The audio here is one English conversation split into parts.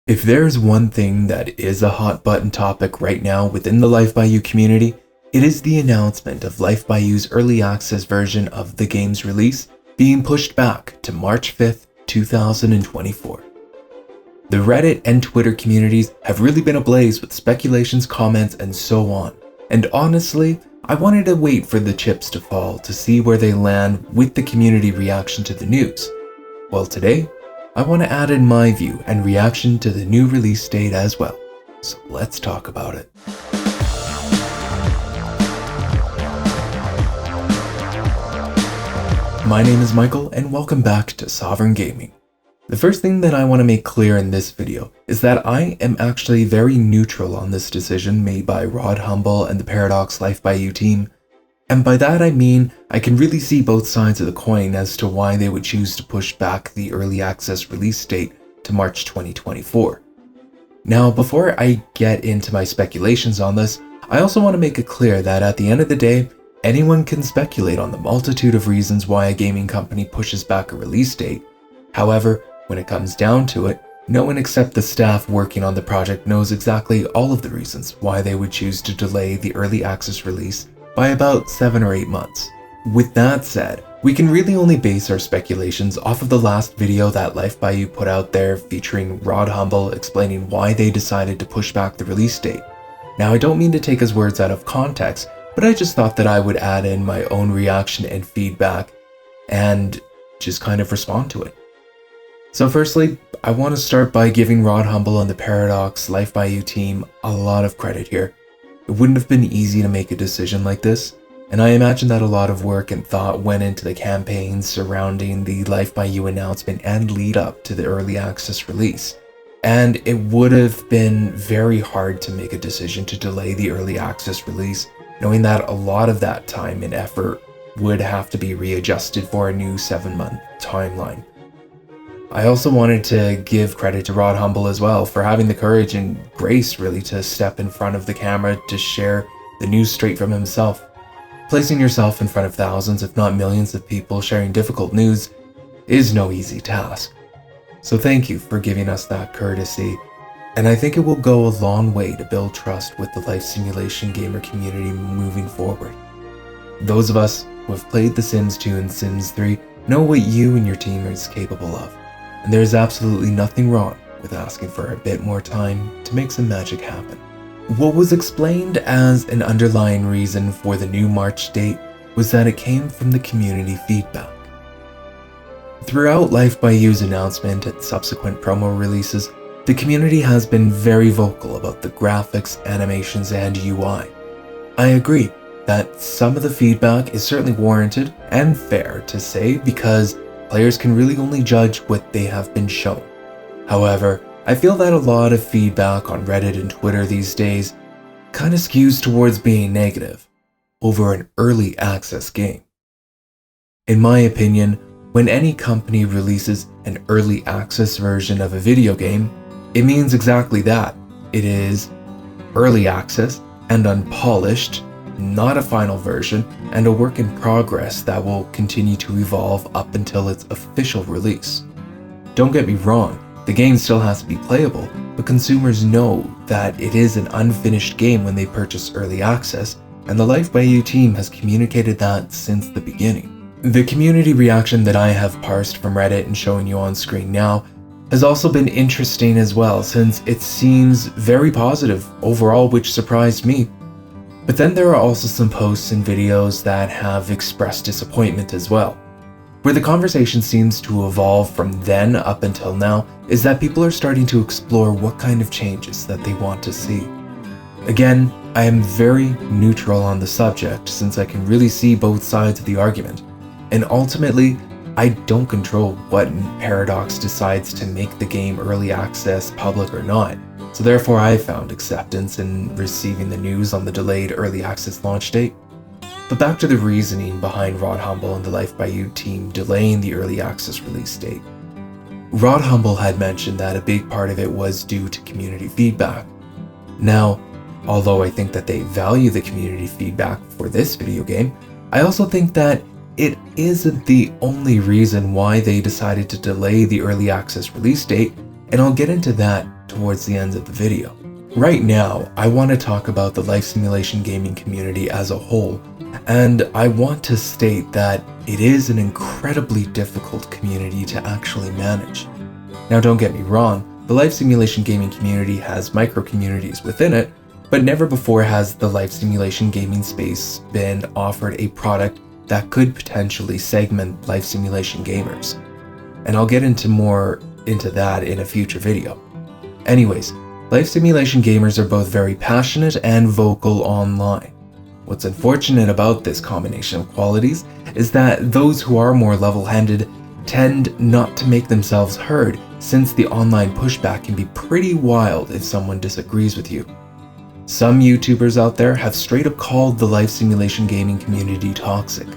If there's one thing that is a hot button topic right now within the Life by You community, it is the announcement of Life by You's early access version of the game's release being pushed back to March 5th, 2024. The Reddit and Twitter communities have really been ablaze with speculations, comments, and so on. And honestly, I wanted to wait for the chips to fall to see where they land with the community reaction to the news. Well, today, I want to add in my view and reaction to the new release date as well. So let's talk about it. My name is Michael and welcome back to Sovereign Gaming. The first thing that I want to make clear in this video is that I am actually very neutral on this decision made by Rod Humble and the Paradox Life by You team. And by that I mean I can really see both sides of the coin as to why they would choose to push back the early access release date to March 2024. Now, before I get into my speculations on this, I also want to make it clear that at the end of the day, anyone can speculate on the multitude of reasons why a gaming company pushes back a release date. However, when it comes down to it, no one except the staff working on the project knows exactly all of the reasons why they would choose to delay the early access release by about 7 or 8 months. With that said, we can really only base our speculations off of the last video that Life by You put out there featuring Rod Humble explaining why they decided to push back the release date. Now, I don't mean to take his words out of context, but I just thought that I would add in my own reaction and feedback and just kind of respond to it. So firstly, I want to start by giving Rod Humble and the Paradox Life by You team a lot of credit here. It wouldn't have been easy to make a decision like this, and I imagine that a lot of work and thought went into the campaigns surrounding the Life by You announcement and lead up to the early access release. And it would have been very hard to make a decision to delay the early access release, knowing that a lot of that time and effort would have to be readjusted for a new 7-month timeline. I also wanted to give credit to Rod Humble as well for having the courage and grace really to step in front of the camera to share the news straight from himself. Placing yourself in front of thousands if not millions of people sharing difficult news is no easy task. So thank you for giving us that courtesy, and I think it will go a long way to build trust with the life simulation gamer community moving forward. Those of us who have played The Sims 2 and Sims 3 know what you and your team is capable of. And there's absolutely nothing wrong with asking for a bit more time to make some magic happen. What was explained as an underlying reason for the new March date was that it came from the community feedback. Throughout Life by You's announcement and subsequent promo releases, the community has been very vocal about the graphics, animations, and UI. I agree that some of the feedback is certainly warranted and fair to say because players can really only judge what they have been shown. However, I feel that a lot of feedback on Reddit and Twitter these days kind of skews towards being negative over an early access game. In my opinion, when any company releases an early access version of a video game, it means exactly that. It is early access and unpolished, not a final version, and a work in progress that will continue to evolve up until its official release. Don't get me wrong, the game still has to be playable, but consumers know that it is an unfinished game when they purchase early access, and the Life by You team has communicated that since the beginning. The community reaction that I have parsed from Reddit and showing you on screen now has also been interesting as well, since it seems very positive overall, which surprised me. But then there are also some posts and videos that have expressed disappointment as well. Where the conversation seems to evolve from then up until now is that people are starting to explore what kind of changes that they want to see. Again, I am very neutral on the subject since I can really see both sides of the argument, and ultimately, I don't control what Paradox decides to make the game early access public or not. So therefore I found acceptance in receiving the news on the delayed early access launch date. But back to the reasoning behind Rod Humble and the Life by You team delaying the early access release date. Rod Humble had mentioned that a big part of it was due to community feedback. Now, although I think that they value the community feedback for this video game, I also think that it isn't the only reason why they decided to delay the early access release date, and I'll get into that towards the end of the video. Right now, I want to talk about the life simulation gaming community as a whole, and I want to state that it is an incredibly difficult community to actually manage. Now, don't get me wrong, the life simulation gaming community has micro-communities within it, but never before has the life simulation gaming space been offered a product that could potentially segment life simulation gamers. And I'll get more into that in a future video. Anyways, life simulation gamers are both very passionate and vocal online. What's unfortunate about this combination of qualities is that those who are more level-headed tend not to make themselves heard, since the online pushback can be pretty wild if someone disagrees with you. Some YouTubers out there have straight up called the life simulation gaming community toxic.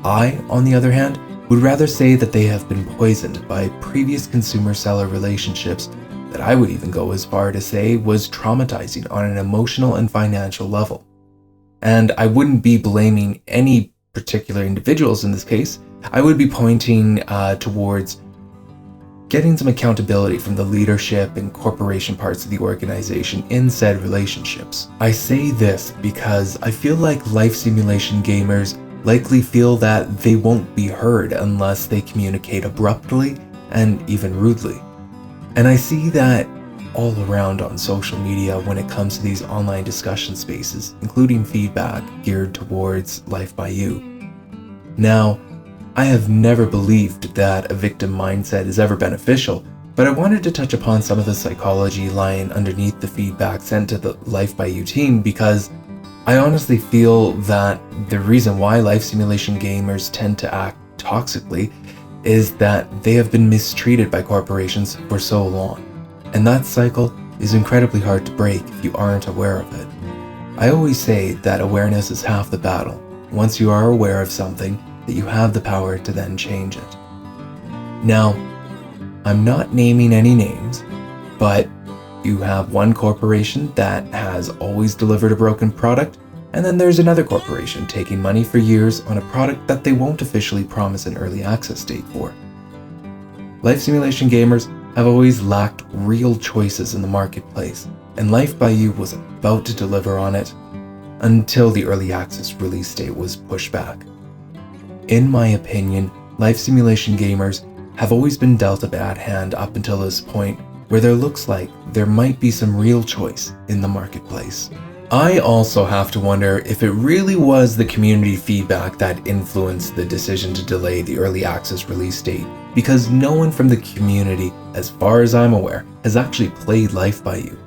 I, on the other hand, would rather say that they have been poisoned by previous consumer-seller relationships that I would even go as far to say was traumatizing on an emotional and financial level. And I wouldn't be blaming any particular individuals in this case. I would be pointing towards getting some accountability from the leadership and corporation parts of the organization in said relationships. I say this because I feel like life simulation gamers likely feel that they won't be heard unless they communicate abruptly and even rudely. And I see that all around on social media when it comes to these online discussion spaces, including feedback geared towards Life by You. Now, I have never believed that a victim mindset is ever beneficial, but I wanted to touch upon some of the psychology lying underneath the feedback sent to the Life by You team, because I honestly feel that the reason why life simulation gamers tend to act toxically is that they have been mistreated by corporations for so long. And that cycle is incredibly hard to break if you aren't aware of it. I always say that awareness is half the battle. Once you are aware of something, that you have the power to then change it. Now, I'm not naming any names, but you have one corporation that has always delivered a broken product, and then there's another corporation taking money for years on a product that they won't officially promise an early access date for. Life simulation gamers have always lacked real choices in the marketplace, and Life by You was about to deliver on it until the early access release date was pushed back. In my opinion, life simulation gamers have always been dealt a bad hand up until this point, where there looks like there might be some real choice in the marketplace. I also have to wonder if it really was the community feedback that influenced the decision to delay the early access release date, because no one from the community, as far as I'm aware, has actually played Life by You.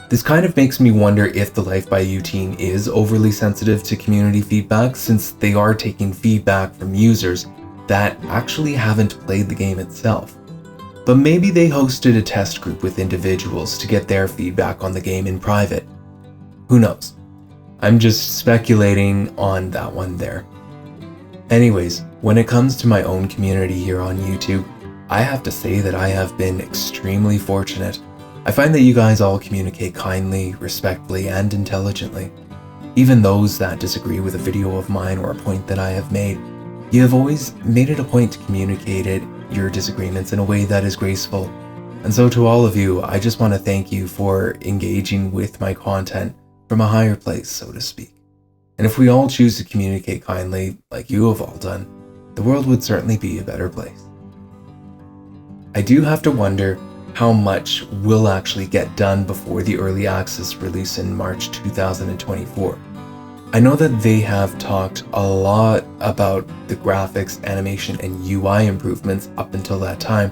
This kind of makes me wonder if the Life by You team is overly sensitive to community feedback, since they are taking feedback from users that actually haven't played the game itself. But maybe they hosted a test group with individuals to get their feedback on the game in private. Who knows? I'm just speculating on that one there. Anyways, when it comes to my own community here on YouTube, I have to say that I have been extremely fortunate. I find that you guys all communicate kindly, respectfully, and intelligently. Even those that disagree with a video of mine or a point that I have made, you have always made it a point to communicate your disagreements in a way that is graceful. And so to all of you, I just want to thank you for engaging with my content from a higher place, so to speak. And if we all choose to communicate kindly, like you have all done, the world would certainly be a better place. I do have to wonder how much will actually get done before the early access release in March 2024. I know that they have talked a lot about the graphics, animation, and UI improvements up until that time,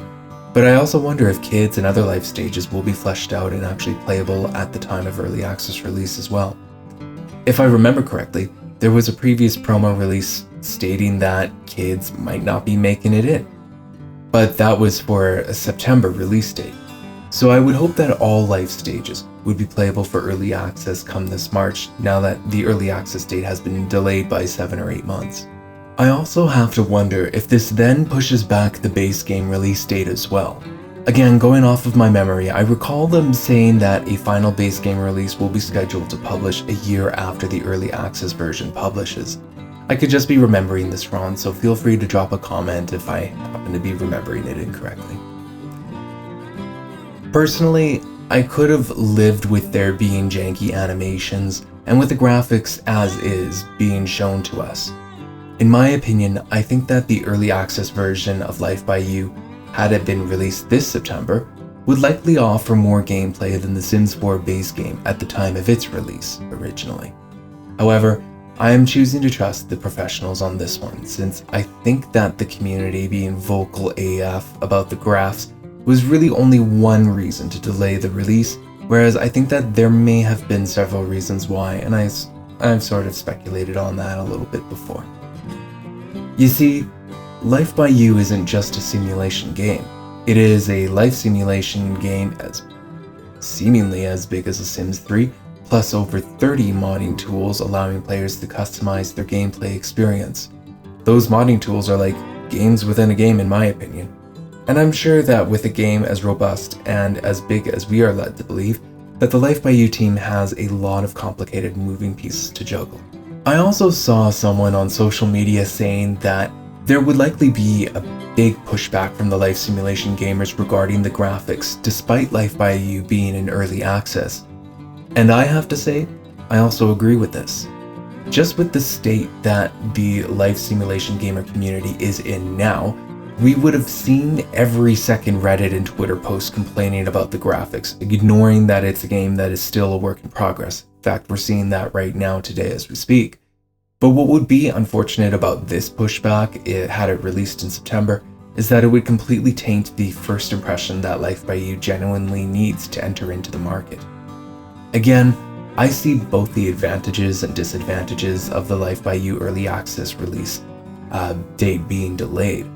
but I also wonder if kids and other life stages will be fleshed out and actually playable at the time of early access release as well. If I remember correctly, there was a previous promo release stating that kids might not be making it in, but that was for a September release date. So I would hope that all life stages would be playable for early access come this March, now that the early access date has been delayed by 7 or 8 months. I also have to wonder if this then pushes back the base game release date as well. Again, going off of my memory, I recall them saying that a final base game release will be scheduled to publish a year after the early access version publishes. I could just be remembering this wrong, so feel free to drop a comment if I happen to be remembering it incorrectly. Personally, I could have lived with there being janky animations and with the graphics as is being shown to us. In my opinion, I think that the early access version of Life by You, had it been released this September, would likely offer more gameplay than the Sims 4 base game at the time of its release originally. However, I am choosing to trust the professionals on this one, since I think that the community being vocal AF about the graphs was really only one reason to delay the release, whereas I think that there may have been several reasons why, and I've sort of speculated on that a little bit before. You see, Life by You isn't just a simulation game. It is a life simulation game as seemingly as big as The Sims 3, plus over 30 modding tools allowing players to customize their gameplay experience. Those modding tools are like games within a game in my opinion. And I'm sure that with a game as robust and as big as we are led to believe, that the Life by You team has a lot of complicated moving pieces to juggle. I also saw someone on social media saying that there would likely be a big pushback from the life simulation gamers regarding the graphics, despite Life by You being in early access. And I have to say, I also agree with this. Just with the state that the life simulation gamer community is in now, we would have seen every second Reddit and Twitter post complaining about the graphics, ignoring that it's a game that is still a work in progress. In fact, we're seeing that right now today as we speak. But what would be unfortunate about this pushback, had it released in September, is that it would completely taint the first impression that Life by You genuinely needs to enter into the market. Again, I see both the advantages and disadvantages of the Life by You early access release date being delayed.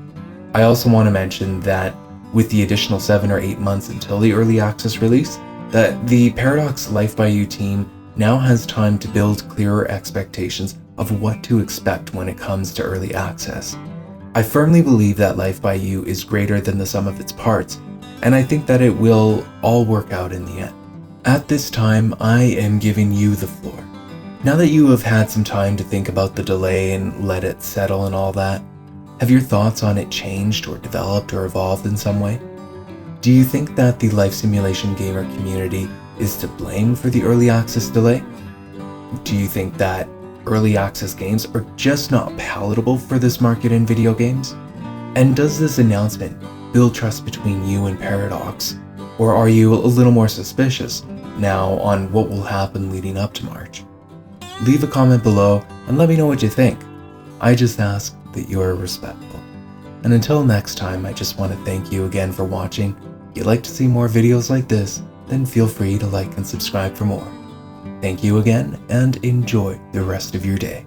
I also want to mention that with the additional 7 or 8 months until the early access release, that the Paradox Life by You team now has time to build clearer expectations of what to expect when it comes to early access. I firmly believe that Life by You is greater than the sum of its parts, and I think that it will all work out in the end. At this time, I am giving you the floor. Now that you have had some time to think about the delay and let it settle and all that, have your thoughts on it changed or developed or evolved in some way? Do you think that the life simulation gamer community is to blame for the early access delay? Do you think that early access games are just not palatable for this market in video games? And does this announcement build trust between you and Paradox? Or are you a little more suspicious now on what will happen leading up to March? Leave a comment below and let me know what you think. I just ask that you are respectful. And until next time, I just want to thank you again for watching. If you'd like to see more videos like this, then feel free to like and subscribe for more. Thank you again, and enjoy the rest of your day.